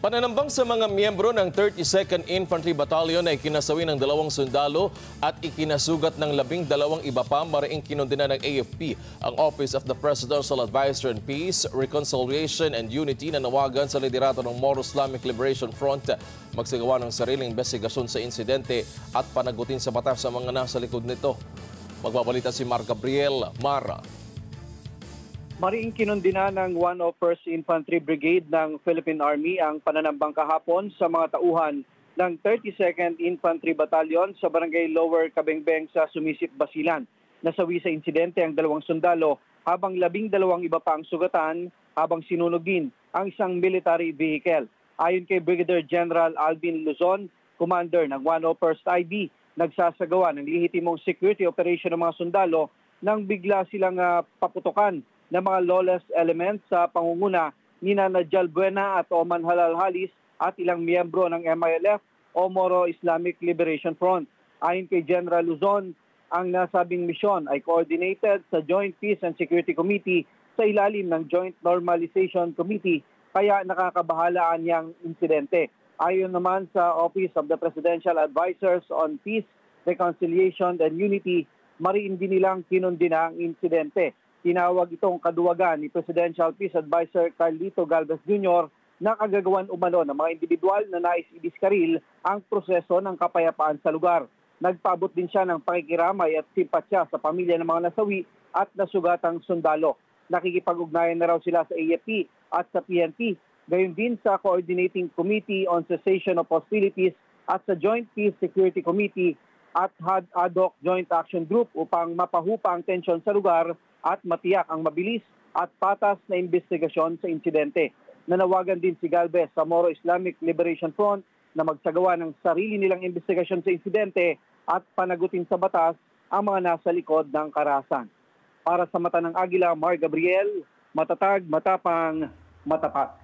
Pananambang sa mga miyembro ng 32nd Infantry Battalion ay kinasawi ng 2 sundalo at ikinasugat ng 12 iba pa. Mariing kinundina ng AFP ang Office of the Presidential Advisor on Peace, Reconciliation and Unity na nawagan sa liderato ng Moro Islamic Liberation Front magsagawa ng sariling investigasyon sa insidente at panagutin sa batas sa mga nasa likod nito. Magbabalita si Mar Gabriel. Mara. Mariing kinundina ng 101st Infantry Brigade ng Philippine Army ang pananambang kahapon sa mga tauhan ng 32nd Infantry Battalion sa Barangay Lower Kabengbeng sa Sumisip, Basilan. Nasawi sa insidente ang 2 sundalo habang 12 iba pa ang sugatan habang sinunog din ang isang military vehicle. Ayon kay Brigadier General Alvin Luzon, Commander ng 101st IB, nagsasagawa ng lehitimong security operation ng mga sundalo nang bigla silang paputukan ng mga lawless elements sa pangunguna ni Najal Buena at Oman Halal Halis at ilang miyembro ng MILF o Moro Islamic Liberation Front. Ayon kay General Luzon, ang nasabing misyon ay coordinated sa Joint Peace and Security Committee sa ilalim ng Joint Normalization Committee, kaya nakakabahalaan niyang insidente. Ayon naman sa Office of the Presidential Advisors on Peace, Reconciliation and Unity, mariin din nilang kinundina ang insidente. Tinawag itong kaduwagan ni Presidential Peace Advisor Carlito Galvez Jr. na kagagawan umano ng mga individual na nais idiskaril ang proseso ng kapayapaan sa lugar. Nagpaabot din siya ng pakikiramay at simpatsya sa pamilya ng mga nasawi at nasugatang sundalo. Nakikipag-ugnayan na raw sila sa AFP at sa PNP, gayon din sa Coordinating Committee on Cessation of Hostilities at sa Joint Peace Security Committee at ad hoc Joint Action Group upang mapahupa ang tensyon sa lugar at matiyak ang mabilis at patas na investigasyon sa insidente. Nanawagan din si Galvez sa Moro Islamic Liberation Front na magsagawa ng sarili nilang investigasyon sa insidente at panagutin sa batas ang mga nasa likod ng karahasan. Para sa Mata ng Agila, Mar Gabriel, matatag, matapang, matapat.